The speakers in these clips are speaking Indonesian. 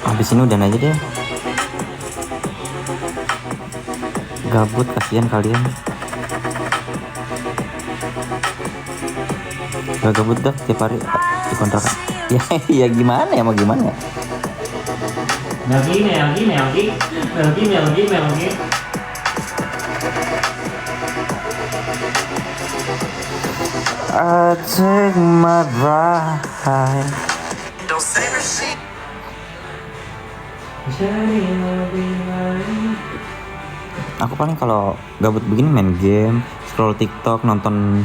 Habis ini udah aja deh. Gabut, kasihan kalian. Gak gabut dah tiap hari di kontrakan. Ya gimana ya, mau gimana ya? Melgi. I take my ride. Aku paling kalau gabut begini main game, scroll TikTok, nonton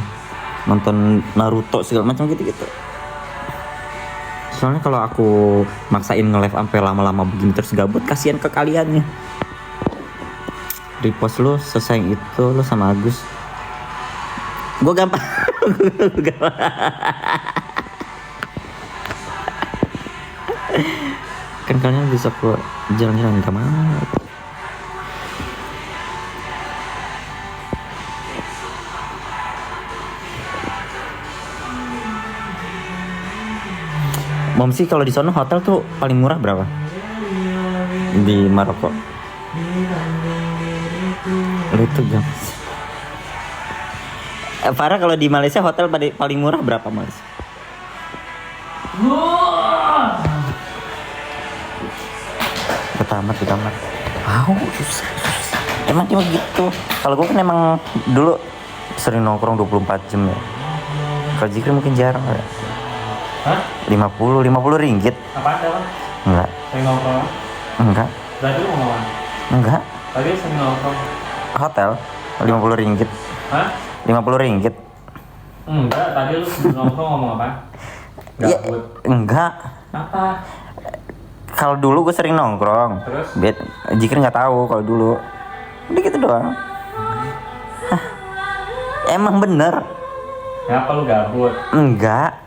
Naruto segala macam gitu. Soalnya kalau aku maksain nge-live sampai lama-lama begini terus gabut, kasihan ke kaliannya. Repost lu sesayang itu lu sama Agus. Gue gampang. Kan kalian bisa keluar jalan-jalan kemana? Momsi kalau di sana hotel tuh paling murah berapa? Di Maroko. Itu guys. Farah kalau di Malaysia hotel paling murah berapa Malaysia? Di kamar. Susah. Emang cuma gitu. Kalau gue kan emang dulu sering nongkrong 24 jam ya. Kalau Jikri mungkin jarang ya. Hah? 50 ringgit. Apaan dah? Enggak. Sering nongkrong? Enggak. Berarti lu ngomong apa? Enggak. Tadi sering nongkrong. Hotel 50 ringgit. Hah? 50 ringgit. Enggak, tadi lu sering nongkrong ngomong apa? Ya, Gabut. enggak. Apa? Kalau dulu gue sering nongkrong. Terus? Jikri nggak tahu kalau dulu. Udah gitu doang. Hah. Emang bener? Kenapa lu gabut? Enggak.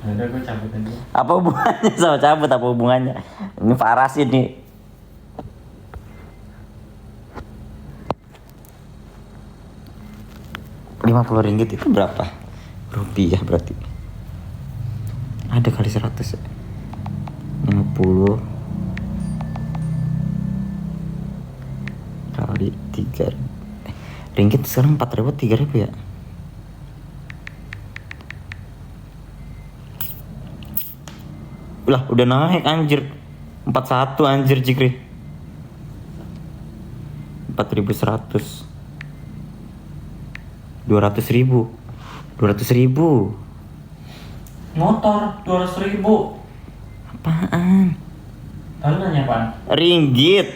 Udah gue cabut aja. Apa hubungannya sama cabut? Apa hubungannya? Ini Farah sih nih. Rp50 itu berapa? Rupiah berarti. Ada kali 100 ya? 50 kali 3 ringgit sekarang 4.000 3.000 ya? Lah udah naik anjir. 41 anjir Jikri. 4.100. 200.000. Motor 200.000. Apaan? Lalu nanya apaan? Ringgit.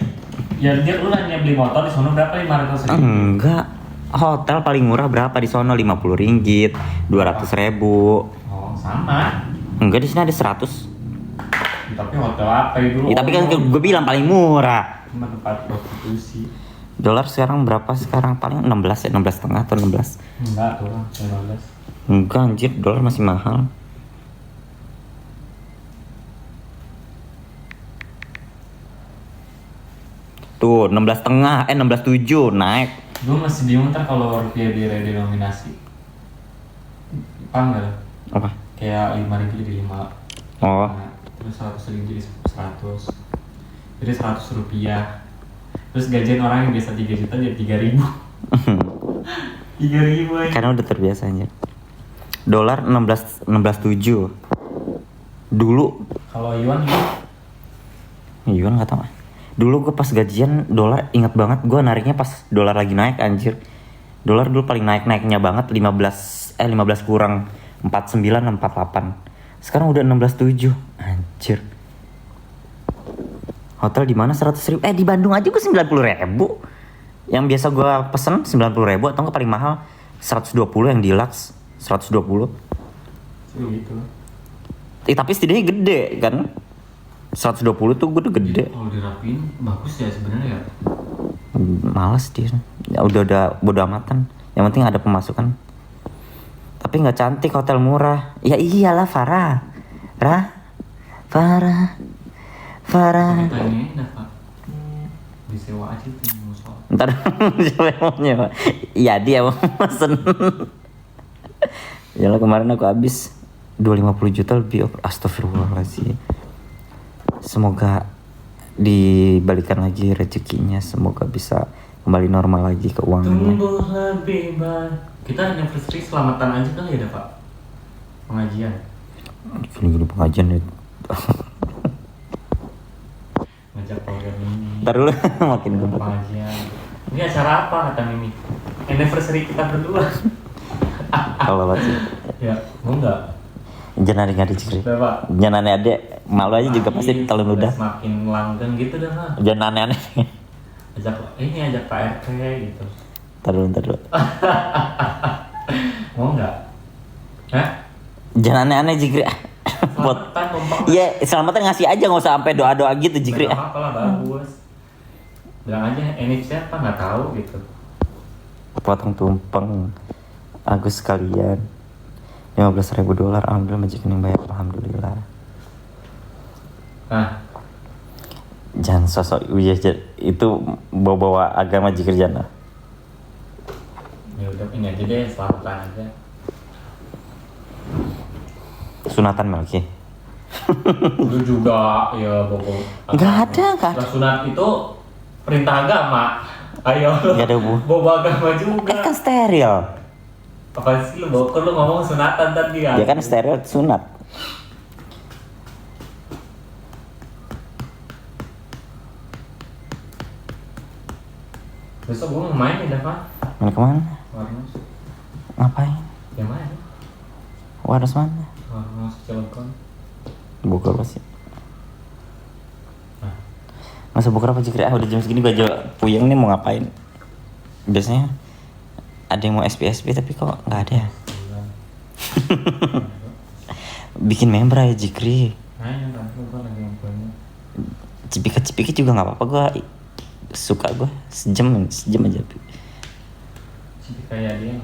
Ya dia lu nanya beli motor di sono berapa? 500.000. Enggak. Hotel paling murah berapa di sono? 50 ringgit, 200.000. Oh, sama. Enggak, di sini ada 100. Tapi hotel apa itu? Ya, tapi kan gue bilang paling murah. Cuma tempat prostitusi. Dolar sekarang berapa sekarang? Paling 16 ya, 16,5 atau 16. Enggak tuh, 15. Enggak anjir, dolar masih mahal. Tuh, 16,5, 16,7 naik. Gue masih bingung ntar kalau rupiah direnominasi. Paham gak? Apa? Kayak 5.000 jadi 5. Oh. Nah, terus 100.000 jadi 100. Jadi 100 rupiah. Terus gajian orang yang biasa 3 juta jadi 3.000. 3.000 aja. Karena udah terbiasa aja. Dolar 16,7. Dulu Kalau Yuan gitu? Yuan nggak tahu. Dulu gue pas gajian dolar, ingat banget gue nariknya pas dolar lagi naik anjir. Dolar dulu paling naiknya banget 15 kurang 49 48. Sekarang udah 16,7 anjir. Hotel di mana 100.000? Di Bandung aja gue 90.000. Yang biasa gue pesen 90.000 atau nggak paling mahal 120 yang deluxe 120. Gitu. Tapi setidaknya gede kan. 120 tuh gue udah gede. Kalau dirapiin bagus ya sebenarnya ya. Males dia. Ya udah bodo amatan. Yang penting ada pemasukan. Tapi nggak cantik hotel murah. Ya iyalah Farah. Farah. Kita ini dapat disewa aja tuh musola. Ntar siapa yang mau nyewa? Iya dia mau pesen. Yalah kemarin aku habis 250 juta lebih. Astagfirullahaladzim. Semoga dibalikan lagi rezekinya, semoga bisa kembali normal lagi keuangannya. Tumbuh lebih baik. Kita anniversary selamatan aja kali ya Pak, pengajian. Gini pengajian ya. Ngajak program ini. Ntar dulu makin gue. Pengajian. Ini acara apa kata Mimi? Anniversary kita berdua. Kalau sih. Ya, gua enggak. Jangan ada Jikri. Bapak. Jangan aneh malu aja juga pasti kalau udah. Semakin langgeng gitu dah mah. Jangan aneh. Ajak Pak RT gitu. Ntar dulu. Mau enggak? Hah? Jangan aneh Jikri. Selamatan numpang. Iya, selamatan ngasih aja, nggak usah sampai doa gitu Jikri. Nggak apa-apa lah, bagus. Bilang aja Enif siapa nggak tahu gitu. Potong tumpeng Agus sekalian $15.000. Alhamdulillah majikan yang bayar. Alhamdulillah. Nah, Jangan sosok itu bawa agama Jikri jangan. ya udah ini aja deh, selamatan aja. Sunatan Melki. Lu juga ya bobo. Nggak ada. Nah, sunat itu perintah agama. Ayo. Nggak ada bu. Bobo agama juga. Kan steril. Apa sih lu bawa lu ngomong sunatan tadi ya? Ya kan steril sunat. Besok gua mau main ya, Pak. Main kemana? Warnos. Ngapain? Yang mana? Waras mana? Warnos Cilegon. Buka apa sih? Nah, Masa buka apa Jikri? Udah jam segini gue aja puyeng nih mau ngapain. Biasanya ada yang mau SPSP tapi kok nggak ada ya. Bikin member aja Jikri. ayo gua lagi ngumpulnya. Cipika juga nggak apa-apa, gue suka, gue sejam aja. Sih kayak dia.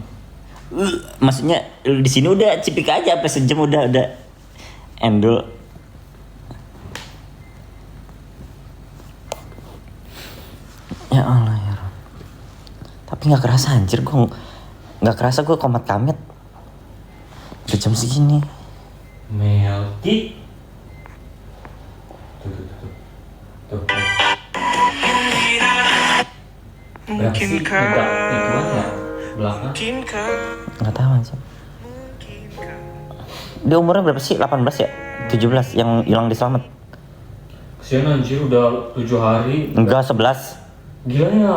Maksudnya di sini udah cipika aja apa sejam udah endul. Ya Allah ya Rob. Tapi nggak kerasa anjir, gue nggak kerasa gue komat kamit. Udah jam segini. Melki. Tuh. Berapa sih itu ya? Belakang. Nggak tahu anjir. Dia umurnya berapa sih? 18 ya? 17 yang hilang di Slamet. Kesian anjir udah 7 hari. Enggak, 11. Gila ya.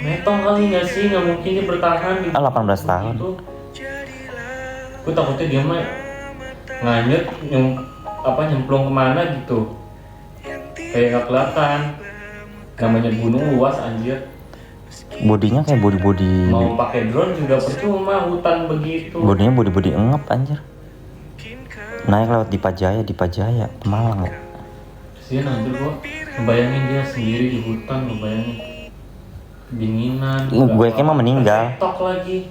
Metong kali nggak sih? Nggak mungkin dia bertahan di 18 tahun. Gue takutnya dia mah nganyut nyemplung kemana gitu. Kayak nggak kelihatan. Namanya gunung luas anjir. Bodinya kayak body Mau pakai drone juga percuma, hutan begitu. bodinya body engap anjir. Naik lewat Dipajaya, Pemalang ya. Kesian anjir gua. Ngebayangin dia sendiri di hutan, ngebayangin kedinginan. Gue yakin mah meninggal. TikTok lagi.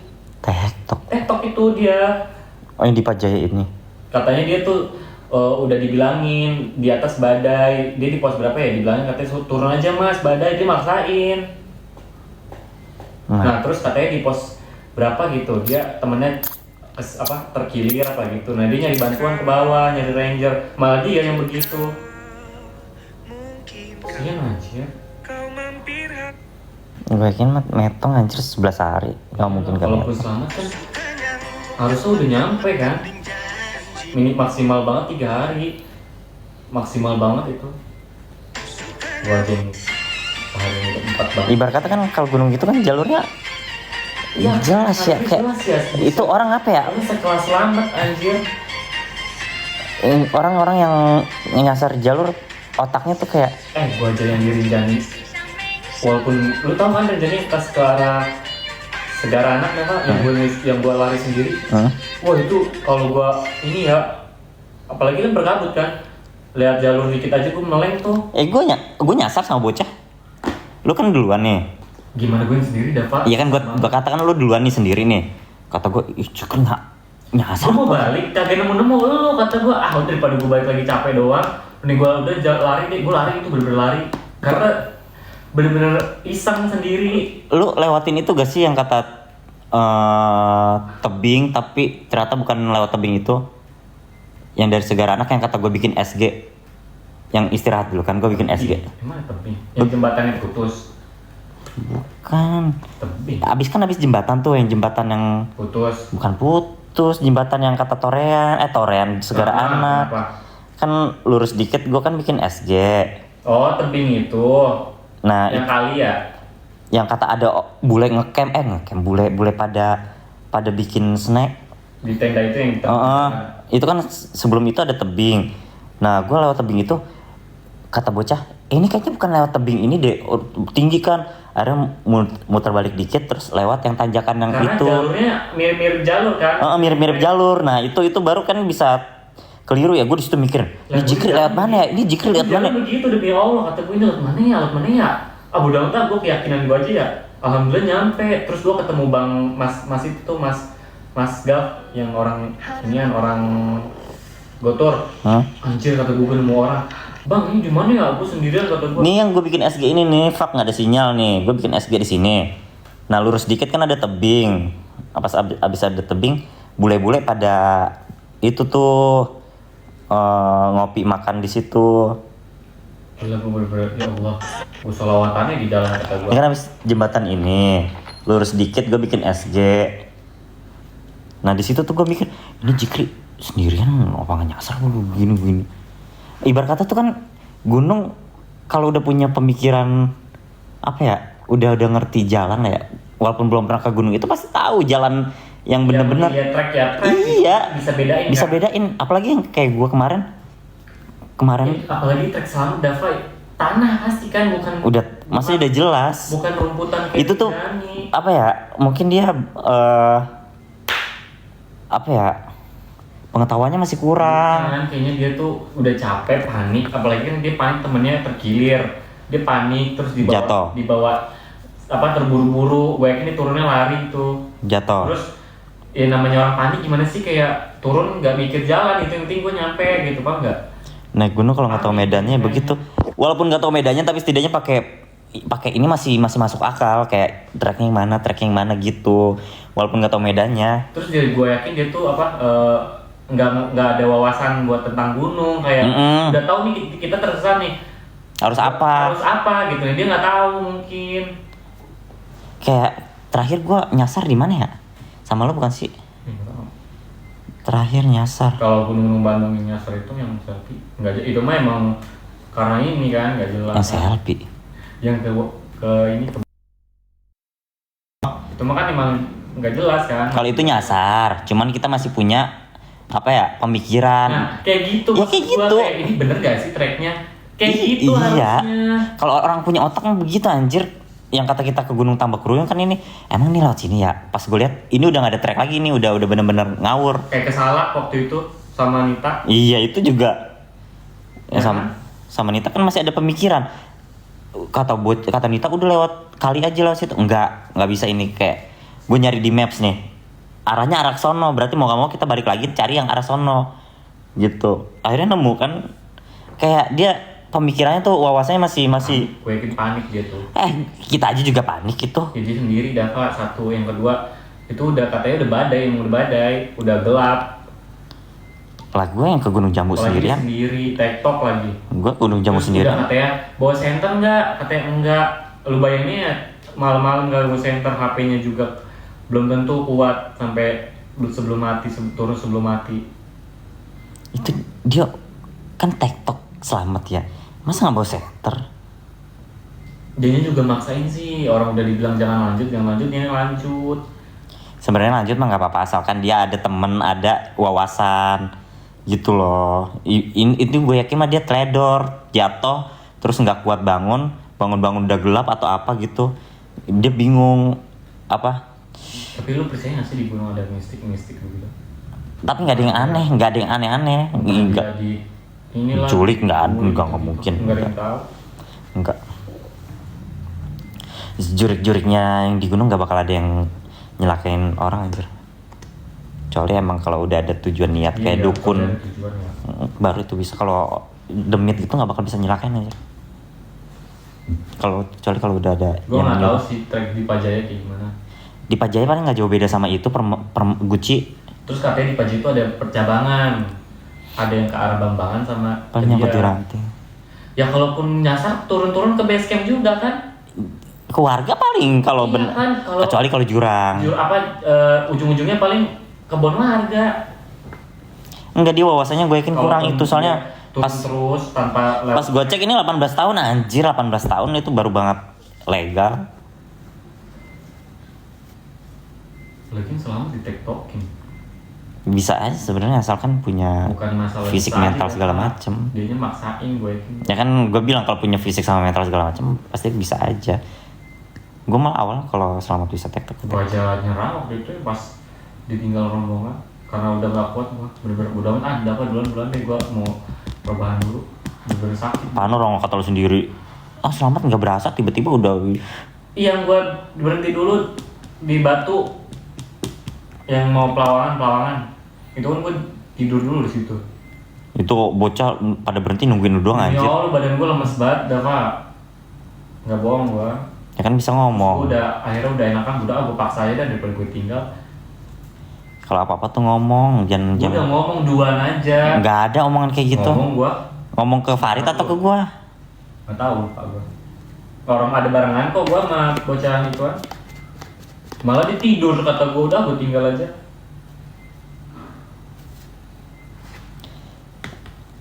TikTok itu dia. Oh yang Dipajaya ini. Katanya dia tuh udah dibilangin di atas badai. Dia di pos berapa ya? Dibilangin katanya turun aja mas badai, dia maksain. Nah terus katanya di pos berapa gitu dia temennya terkilir apa gitu. Nah dia nyari bantuan ke bawah, nyari ranger. Malah dia yang begitu. Kasian anjir. Gue yakin metong anjir 11 hari. Gak mungkin kan. Kalau selamat kan harusnya udah nyampe kan. Maksimal banget 3 hari. Maksimal banget itu. Gua aja yang hari 4 banget. Ibarat kata kan kalau gunung gitu kan jalurnya jelas ya kayak jelas ya. itu orang apa ya? Tapi sekelas selamat anjir. Orang-orang yang nyasar jalur otaknya tuh kayak Gua aja yang dirinjani. Walaupun lu tau kan rinjani pas ke arah Segara Anak ya Pak, yang gua lari sendiri. Wah itu kalau gua ini ya, apalagi kan berkabut kan, lihat jalur dikit aja gua meleng tuh. gue nyasar sama bocah. Lu kan duluan nih. Gimana gue yang sendiri dapat? Iya kan gue katakan lu duluan nih sendiri nih. Kata gue, Cuker nggak nyasar. Gue mau balik, kagak nemu lu. Kata gue, daripada gue balik lagi capek doang, mending gue udah lari deh. Gue lari itu bener-bener lari, karena bener-bener iseng sendiri. Lu lewatin itu gak sih yang kata tebing, tapi ternyata bukan lewat tebing itu. Yang dari Segara Anak yang kata gue bikin SG. Yang istirahat dulu kan gue bikin SG. Gimana tebing? Yang jembatannya putus. Bukan. Tebing. Abis jembatan tuh, yang jembatan yang Putus. bukan putus, jembatan yang kata Torean Segara Anak. Kenapa? Kan lurus dikit gue kan bikin SG. Oh, tebing itu. Nah, Yang kali ya. yang kata ada bule ngecamp bule pada bikin snack. Di tenda itu yang tebing. Itu kan sebelum itu ada tebing. Nah, gue lewat tebing itu, kata bocah, ini kayaknya bukan lewat tebing ini deh, tinggi kan. Akhirnya muter balik dikit terus lewat yang tanjakan yang karena itu. Jalurnya mirip-mirip jalur kan. Mirip-mirip jalur. Nah, itu baru kan bisa keliru ya. Gue di situ mikir, ini Jikri lewat mana ya? Ini Jikri lewat mana? Begitu demi Allah, kata gue ini lewat mana ya? Bodoh amat, gue keyakinan gue aja ya. Alhamdulillah nyampe. Terus gue ketemu Mas itu tuh, Mas Gav yang orang Gotor. Anjir, kata gue nemu orang. Bang, ini di mana ya? Gue sendirian, kata gue. Nih yang gue bikin SG ini nih, fuck nggak ada sinyal nih. Gue bikin SG di sini. Nah, lurus dikit kan ada tebing. Pas abis ada tebing, bule-bule pada itu tuh ngopi makan di situ. Gila, gue bener-bener, ya Allah. Gue solawatannya di dalam, kata gue. Ini kan abis jembatan ini, lurus dikit gue bikin SG. Nah, di situ tuh gue mikir, ini Jikri sendirian apa nggak nyasar gue begini. Ibarat kata tuh kan gunung kalau udah punya pemikiran apa ya, udah ngerti jalan ya, walaupun belum pernah ke gunung itu pasti tahu jalan yang bener-bener. Ya, track iya, bisa bedain. Apalagi yang kayak gue kemarin apalagi trek selamat Dava, tanah pasti kan, masih udah jelas, bukan rumputan kayak itu tuh gini. Apa ya, mungkin dia apa ya, pengetahuannya masih kurang. Kan kayaknya dia tuh udah capek, panik, apalagi kan dia panik, temennya terkilir, dia panik terus dibawa terburu-buru. Gue yakin dia turunnya lari tuh, jatuh. Terus ya namanya orang panik gimana sih, kayak turun nggak mikir jalan, itu yang penting gue nyampe gitu, Pak, nggak? Naik gunung kalau nggak tahu medannya begitu. Walaupun nggak tahu medannya, tapi setidaknya pakai ini masih masuk akal, kayak trekking mana gitu. Walaupun nggak tahu medannya. Terus gue yakin dia tuh nggak ada wawasan buat tentang gunung, kayak udah tahu nih kita tersesat nih. Harus apa gitu, dia nggak tahu mungkin. Kayak terakhir gue nyasar di mana ya? Sama lo bukan sih? Terakhir nyasar. Kalau gunung Bandung yang nyasar itu yang selfie, nggak, itu mah emang karena ini kan nggak jelas. Yang selfie. Yang ke ini itu mah kan emang nggak jelas kan. Kalau itu nyasar, cuman kita masih punya apa ya, pemikiran. Nah, kayak gitu. Ya kayak gitu. Kayak ini bener gak sih treknya? Kayak gitu iya. Harusnya. Kalau orang punya otak kan begitu, anjir. Yang kata kita ke Gunung Tambak Ruyung kan ini, emang nih lewat sini ya. Pas gue lihat ini udah nggak ada trek lagi, ini udah bener-bener ngawur. Kayak kesalak waktu itu sama Nita. Iya, itu juga. Ya, sama Nita kan masih ada pemikiran. Kata Nita udah lewat kali aja lewat situ. Nggak bisa ini, kayak gue nyari di maps nih. Arahnya arah sono, berarti mau gak mau kita balik lagi cari yang arah sono. Gitu. Akhirnya nemu kan, kayak dia pemikirannya tuh, wawasannya masih. Gue yakin panik dia tuh. Kita aja juga panik itu. Ya, dia sendiri Dava, satu. Yang kedua itu udah katanya udah badai, udah gelap. Lah gue yang ke Gunung Jambu sendirian. Sendiri, TikTok lagi. Gue Gunung Jambu sendirian. Udah katanya bawa senter enggak? Katanya enggak. Lu bayangin ya, malam-malam enggak bawa senter, HP-nya juga belum tentu kuat sampai turun sebelum mati. Itu dia kan TikTok selamat ya. Masa nggak bawa senter? Dianya juga maksain sih, orang udah dibilang jangan lanjut, dia lanjut. Sebenarnya lanjut mah nggak apa-apa, asalkan dia ada temen, ada wawasan gitu loh. Itu gue yakin mah dia teledor, jatuh terus nggak kuat bangun udah gelap atau apa gitu. Dia bingung apa. Tapi lu percaya nggak sih di gunung ada mistik gitu? Tapi nggak ada yang aneh-aneh. Enggak. Culik nggak mungkin. Nggak ada yang tahu. Enggak. Jurik-juriknya yang di gunung nggak bakal ada yang nyelakain orang anjir. Kecuali emang kalau udah ada tujuan niat kayak dukun, baru itu bisa. Kalau demit gitu nggak bakal bisa nyelakain aja. Kecuali kalau udah ada. Gue nggak tahu sih trek di Pajaya kayak gimana. Di Pajaya paling nggak jauh beda sama itu per Gucci. Terus katanya di Pajaya itu ada percabangan, ada yang ke arah Bambangan sama Paling nyangkut di ranting. Ya kalaupun nyasar turun-turun ke base camp juga kan? Ke warga paling kalau Iya kan, kecuali kalau jurang. Ujung-ujungnya paling kebun warga. Enggak, dia wawasannya gue yakin kurang itu soalnya turun pas terus tanpa pas gue cek ini 18 tahun anjir, 18 tahun itu baru banget legal. Lagi selamat di TikTokin. Bisa aja sebenarnya asalkan punya Bukan masalah fisik mental segala macem. Dianya maksain gue yakin. Ya kan gue bilang kalau punya fisik sama mental segala macem pasti bisa aja. Gue malah awal kalau selamat bisa TikTok. Gue aja nyerah waktu itu pas ditinggal rombongan karena udah gak kuat gue. Bener-bener udah dapat bulan-bulan deh gue mau rebahan dulu. Bener-bener sakit. Pano orang kata lu sendiri. Selamat nggak berasa tiba-tiba udah. Iya, gue berhenti dulu di Batu yang mau pelawangan. Itu kan gue tidur dulu di situ. Itu bocah pada berhenti nungguin lu doang Ya anjir. Allah, badan gue lemes banget dah Pak. Nggak bohong gue. Ya kan bisa ngomong. Akhirnya udah enakan, gue paksa aja daripada gue tinggal. Kalau apa-apa tuh ngomong, Gue udah ngomong duaan aja. Nggak ada omongan kayak gitu. Ngomong gue. Ngomong ke Farid atau ke gua? Nggak tahu lupa gue. Orang ada barengan kok gue sama bocah ituan. Malah dia tidur kata gue, udah gue tinggal aja.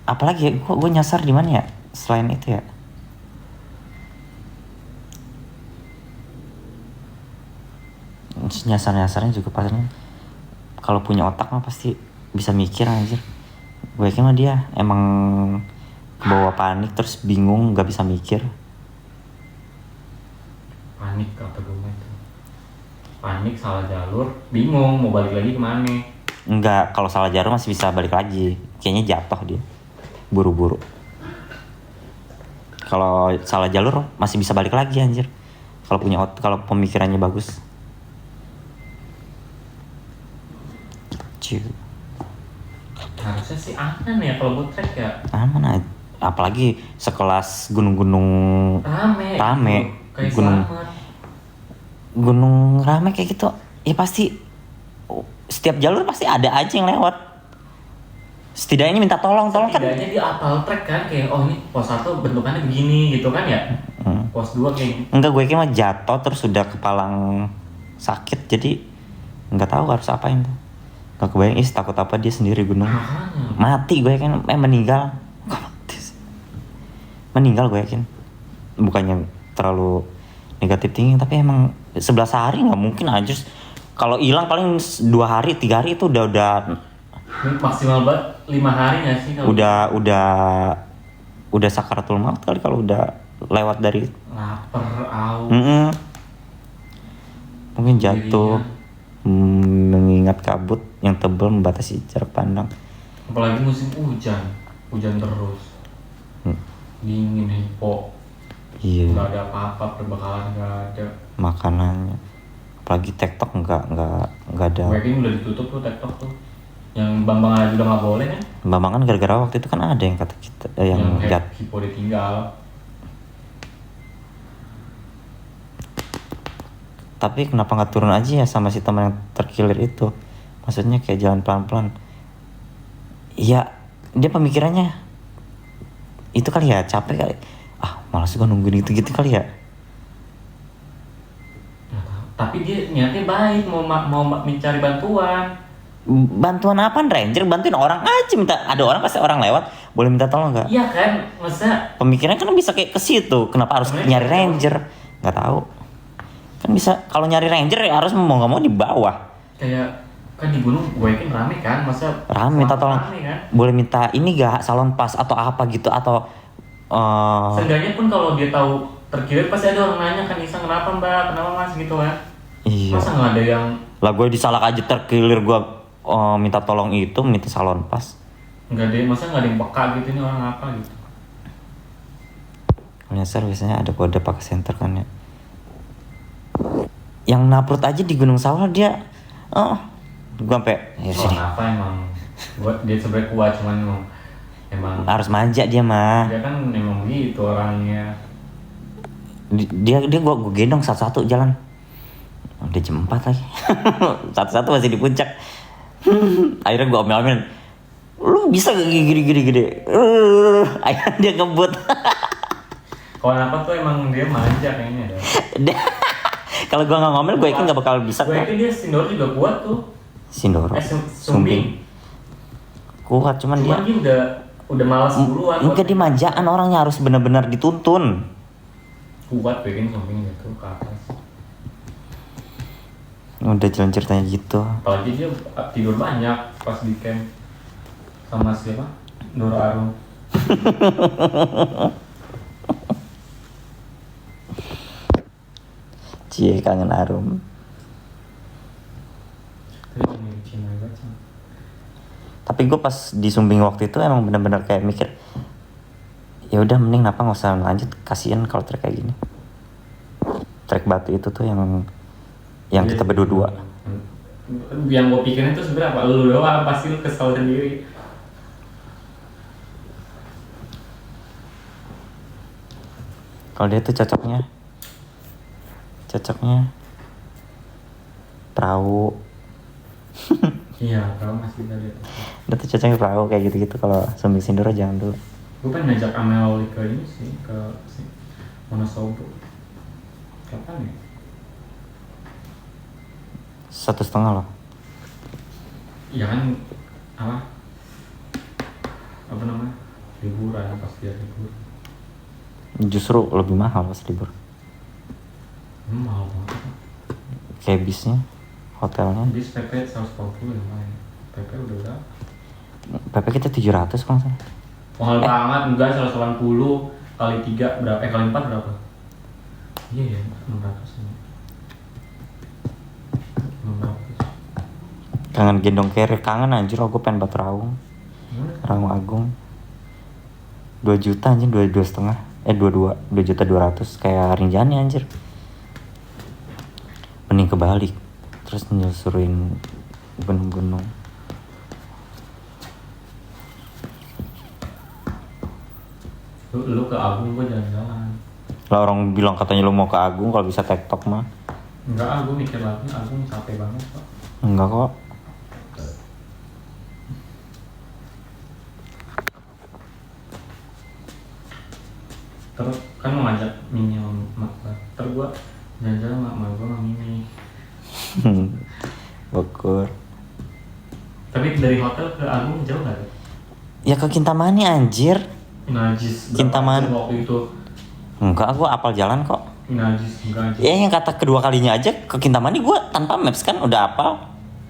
Apalagi ya, gua nyasar di mana ya selain itu ya? Nyasarnya juga pasti kalau punya otak mah pasti bisa mikir anjir. Gue yakin mah dia emang kebawa panik terus bingung nggak bisa mikir. Panik kata gue itu. Panik salah jalur, bingung mau balik lagi kemana. Enggak, kalau salah jalur masih bisa balik lagi. Kayaknya jatuh dia. Buru-buru. Kalau salah jalur masih bisa balik lagi anjir. Kalau pemikirannya bagus. Gitu. Harusnya sih aman ya kalau buat trek ya. Aman aja. Apalagi sekelas gunung-gunung Rame. Kayak gunung selamat. gunung rame kayak gitu. Ya pasti setiap jalur pasti ada aja yang lewat. Setidaknya minta tolong kan. Setidaknya dia apal trek kan, kayak oh ini pos 1 bentukannya begini gitu kan ya. Pos 2 kayak gitu. Enggak, gue kira jatuh terus udah kepalang sakit jadi nggak tahu harus apain tuh. Gak kebayang takut apa dia sendiri gunung. Mati gue yakin, meninggal. Kok mati sih? Meninggal gue yakin. Bukannya terlalu negatif tinggi tapi emang 11 hari nggak mungkin aja. Kalau hilang paling 2 hari 3 hari itu udah maksimal banget 5 hari nggak sih kalau udah sakaratul maut kali kalau udah lewat dari lapar aus. Mungkin jatuh mengingat kabut yang tebal membatasi jarak pandang. Apalagi musim hujan terus. Dingin, hipo. Iya. Nggak ada apa-apa, perbekalan nggak ada. Makanannya. Apalagi TikTok nggak ada. Gue yakin udah ditutup tuh TikTok tuh. Yang Bambang aja udah nggak boleh kan? Bambang kan gara-gara waktu itu kan ada yang kata kita yang hipo ditinggal. Tapi kenapa nggak turun aja ya sama si teman yang terkilir itu? Maksudnya kayak jalan pelan-pelan. Iya, dia pemikirannya itu kali ya, capek kali. Malas gua nungguin gitu kali ya. Tapi dia niatnya baik, mau mencari bantuan. Bantuan apaan, Ranger? Bantuin orang aja, ada orang pasti orang lewat, boleh minta tolong nggak? Iya kan, masa pemikirannya kan bisa kayak ke situ. Kenapa harus nyari Ranger? Nggak tahu. Kan bisa kalau nyari Ranger ya harus mau nggak mau di bawah. Kayak kan di gunung gue yakin rame kan, masa rame minta tolong. Kan? Boleh minta ini gak salon pas atau apa gitu atau seenggaknya pun kalau dia tahu terkilir pasti ada orang nanya kan, Isang kenapa mbak, kenapa mas gitu kan. Iya. Masa nggak ada yang lah gue disalah aja terkilir gue minta tolong itu minta salon pas. Nggak ada, masa nggak ada yang peka gitu, ini orang apa gitu. Nyasar biasanya ada kode pakai center kan ya. Yang naprut aja di Gunung Sawal dia gue sampai ya sini. Apa emang dia sebenarnya kuat, cuman emang harus manja dia mah. Dia kan emang gitu orangnya. Dia gue gendong satu-satu jalan. Udah jam 4 lagi. Satu-satu masih di puncak. Akhirnya gue omel-omelin, lu bisa gak gini. Akhirnya dia ngebut. Kalau apa tuh emang dia manja kayaknya dah. Kalau gue nggak ngomel, gue yakin nggak bakal bisa. Gue yakin dia Sindoro juga kuat tuh. Sindoro, Sumbing. kuat, cuman dia udah malas duluan. enggak, dia manjaan, orangnya harus benar-benar dituntun. Kuat bikin Sumbing gitu ke atas. Udah jalan ceritanya gitu. Apalagi dia tidur banyak pas di camp sama siapa? Doro Arum. Cie, kangen Arum. Tapi gue pas di Sumbing waktu itu emang benar-benar kayak mikir, ya udah mending nggak usah lanjut, kasihan kalau trek kayak gini. Trek batu itu tuh yang kita berdua. Yang gue pikirin tuh sebenarnya apa? Lu doang pasti lu kesal sendiri. Kalau dia tuh cocoknya perahu. Iya, kalau masih dari itu. Dia tuh cocoknya perahu kayak gitu-gitu. Kalau Sumbing Sindoro jangan dulu. Gue pengen ngajak Amel ke ini sih, ke Wonosobo. Kapan ya? 1,5 loh. Iya kan, apa namanya? Liburan, pas dia libur. Justru lebih mahal pas libur. Mahal banget. Kayak bisnya, hotelnya. Bis PP 140 lumayan. PP udah berapa? PP kita 700 kalau nggak salah. Mahal banget, enggak 180 kali 3 berapa? Kali 4 berapa? Iya ya, 600 ini. 600. Kangen gendong carrier, kangen anjir. Gue pengen buat Raung Agung. 2 juta anjir, 2,5. 2,200 kayak Rinjani anjir. Mending kebalik, terus nyusurin gunung-gunung. Lu ke Agung, gue jalan-jalan. Lah orang bilang katanya lu mau ke Agung, kalau bisa TikTok mah. Enggak, gue mikir lagi, Agung capek banget kok. Enggak kok. Terus kan mau ngajak Mimi sama Mak. Terus gue jalan-jalan sama Mak gue sama Mimi. Bogor. Tapi dari hotel ke Agung jauh gak? Ya ke Kintamani anjir. Najis. Kintamani. Waktu itu. Enggak, gue apal jalan kok. Najis, enggak. Ya yang kata kedua kalinya aja ke Kintamani gue tanpa maps kan udah apal.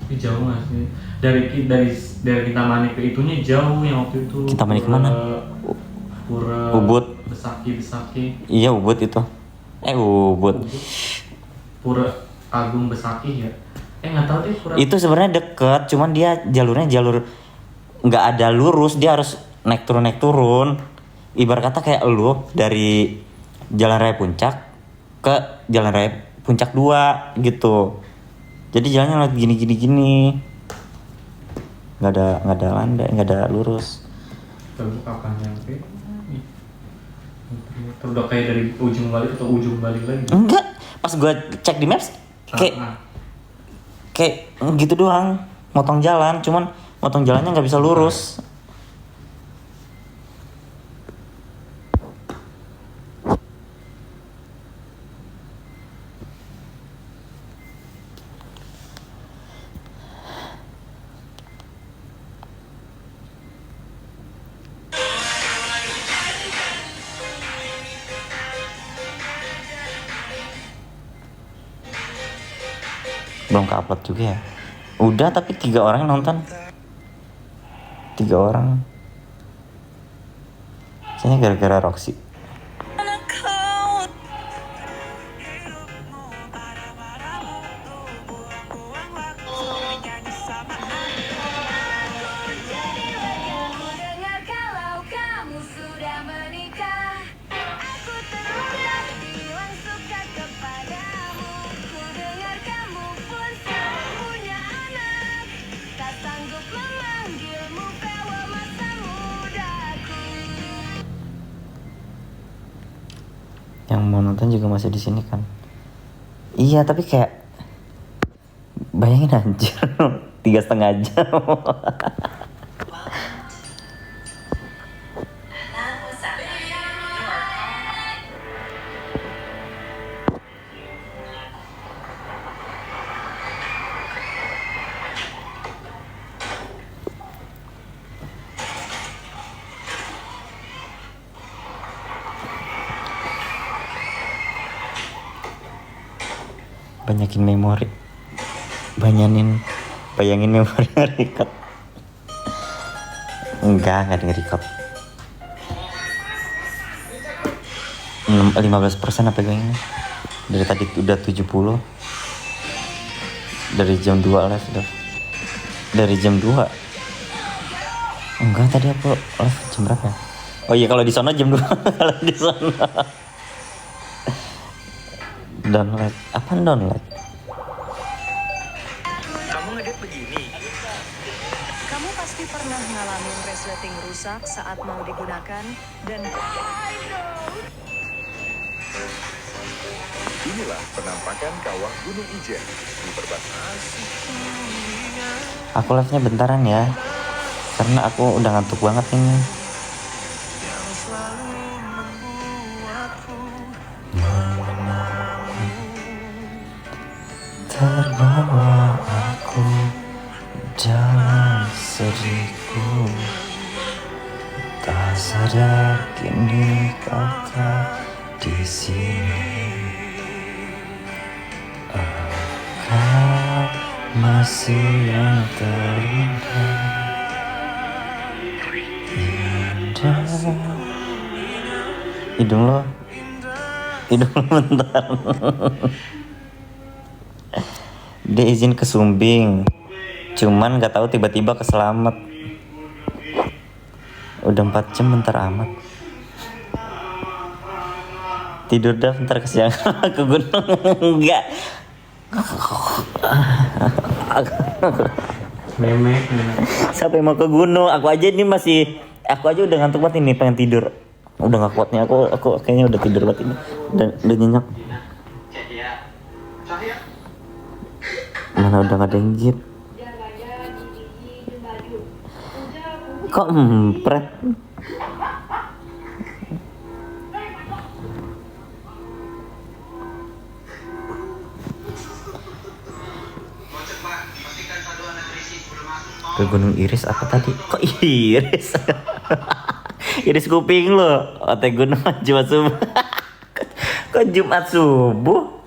Tapi jauh gak sih? Dari Kintamani ke itunya jauh yang waktu itu. Kintamani kemana? Pura Ubud. Besaki. Iya Ubud itu. Ubud. Pura Agung Besaki ya. Nggak tahu deh Pura. Itu sebenarnya deket, cuman dia jalurnya nggak ada lurus, dia harus naik turun. Ibarat kata kayak lu dari Jalan Raya Puncak ke Jalan Raya Puncak 2 gitu. Jadi jalannya lewat gini. Nggak ada landai, nggak ada lurus. Terus kapan nyampe? Terus udah kayak dari ujung balik atau ujung balik lagi? Enggak, pas gue cek di maps kayak gitu doang, motong jalan, cuman motong jalannya nggak bisa lurus. Belum ke-upload juga ya. Udah, tapi 3 orang yang nonton. 3 orang. Kayaknya gara-gara Roxy. Yang mau nonton juga masih di sini kan. Iya, tapi kayak Bayangin anjir, 3,5 jam. Banyakin memori, bayangin memori record. Enggak nge-record. 15% apa gue ini? Dari tadi udah 70. Dari jam 2 live udah. Dari jam 2. Enggak, tadi aku live jam berapa ya? Oh iya, kalau di sana jam 2. Kalau di sana. Download. Apa download? Kamu ngedit begini. Kamu pasti pernah ngalamin resleting rusak saat mau digunakan dan Inilah penampakan kawah Gunung Ijen di perbatasan. Aku live-nya bentaran ya. Karena aku udah ngantuk banget ini. Terbawa aku dalam sedihku, tak sadar kini kau tak di sini. Kau masih yang terindah, indah. Hidung lo bentar. Dia izin ke Sumbing, cuman nggak tahu tiba-tiba keselamat. Udah 4 jam, bentar amat. Tidur dah, bentar kesiangan ke gunung. Enggak. Memek. Siapa yang mau ke gunung? Aku aja udah ngantuk banget ini, pengen tidur. Udah nggak kuat nih, aku kayaknya udah tidur banget ini. Udah nyenyak. Mana udah gak ada yang jeep. Kok empret? Ke Gunung Iris apa tadi? Kok Iris? Iris kuping lo. Otak gunung Jumat subuh. Kok Jumat subuh?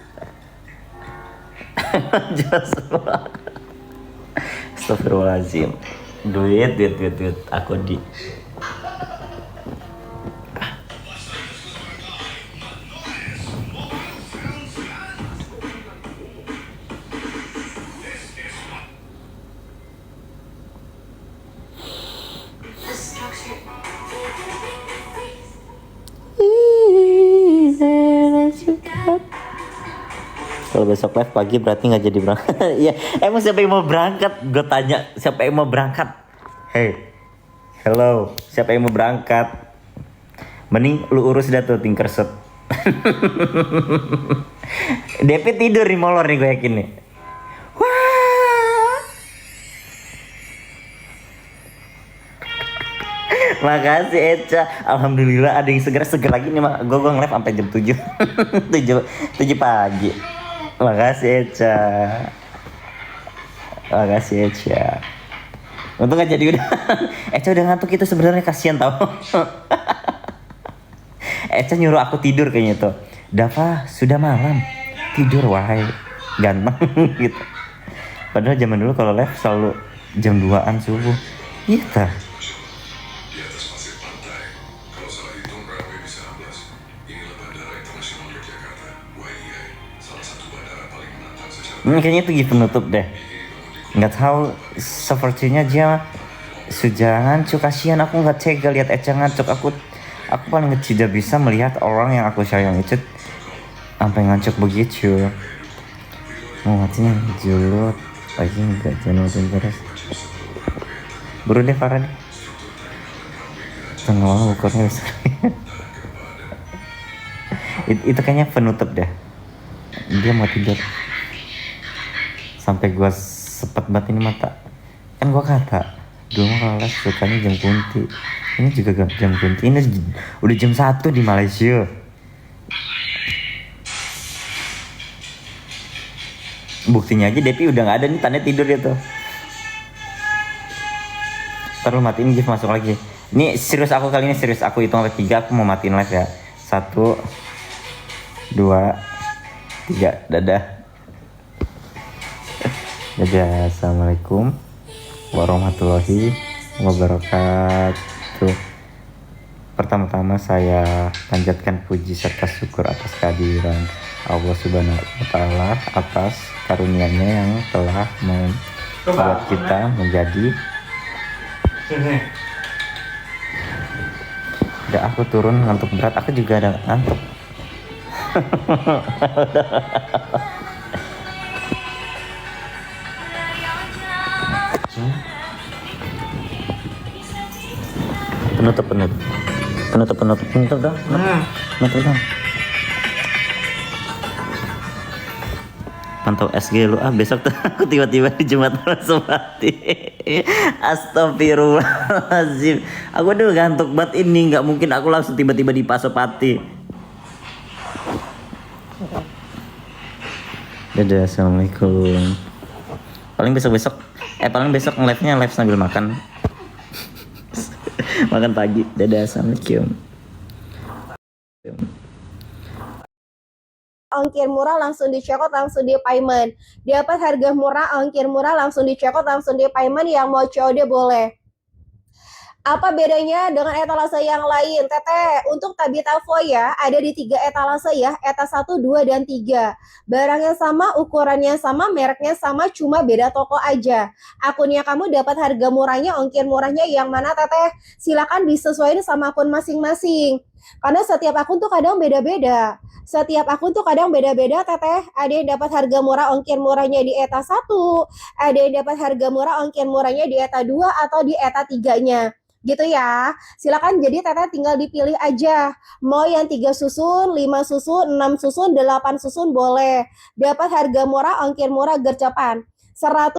Astagfirullahaladzim. Duit aku di kalau besok live pagi berarti nggak jadi berangkat. Iya, emang siapa yang mau berangkat? Gue tanya, siapa yang mau berangkat? Hey, hello, siapa yang mau berangkat? Mending lu urus dah tuh Tinkerset. DP tidur nih, molor nih gue yakin nih. Wah. Makasih Eca. Alhamdulillah ada yang seger lagi nih mah. Gue nge-live sampai jam 7. 7 pagi. Makasih Eca. Makasih Eca. Untung gak jadi udah. Eca udah ngantuk itu sebenarnya, kasihan tau. Eca nyuruh aku tidur kayaknya tuh. Dava, sudah malam. Tidur wahai. Ganteng gitu. Padahal zaman dulu kalau live selalu jam 2-an subuh. Iya tah. Kayaknya itu penutup deh. Nggak tahu sepertinya dia sujangan cuk, kasihan aku nggak tega lihat Eca ngancuk. Aku paling tidak bisa melihat orang yang aku sayang itu sampai ngancuk begitu. Mau hatinya julut lagi nggak jenuh terus. Buru deh Farah deh. Tengok ukurnya besar. Itu kayaknya penutup deh. Dia mau tidur. Sampai gue sepet banget ini mata. Kan gue kata dulu mah kalau les sukanya jam kunti. Ini juga jam kunti. Ini udah jam 1 di Malaysia. Buktinya aja Depi udah gak ada nih, tanda tidur dia tuh. Ntar lu matiin gift masuk lagi. Ini serius aku kali ini, serius aku hitung sampai 3 aku mau matiin live ya. 1 2 3. Dadah. Dadah. Assalamualaikum warahmatullahi wabarakatuh. Pertama-tama saya panjatkan puji serta syukur atas kehadiran Allah Subhanahu wa Ta'ala, atas karunia-Nya yang telah membuat kita menjadi. Udah, aku turun, ngantuk berat. Aku juga ada ngantuk. Penutup dong. Penutup dong. Pantau SG lu besok tuh aku tiba-tiba di Jembatan Rasumati. Astagfirullahaladzim. Aku udah ngantuk banget ini, nggak mungkin aku langsung tiba-tiba di Pasopati. Dadah, assalamualaikum. Paling besok live-nya live sambil makan. Makan pagi. Dadah, assalamualaikum. Ongkir murah langsung dicekot, langsung di payment. Dapat harga murah, ongkir murah langsung dicekot, langsung di payment. Yang mau COD boleh. Apa bedanya dengan etalase yang lain? Teteh, untuk Tabita Foya ada di 3 etalase ya, etalase 1, 2, dan 3. Barangnya sama, ukurannya sama, mereknya sama, cuma beda toko aja. Akunnya kamu dapat harga murahnya, ongkir murahnya yang mana Teteh? Silakan disesuaikan sama akun masing-masing. Karena setiap akun tuh kadang beda-beda. Teteh. Ada yang dapat harga murah, ongkir murahnya di ETA 1. Ada yang dapat harga murah, ongkir murahnya di ETA 2 atau di ETA 3-nya. Gitu ya. Silakan, jadi Teteh tinggal dipilih aja. Mau yang 3 susun, 5 susun, 6 susun, 8 susun boleh. Dapat harga murah, ongkir murah gercepan. 100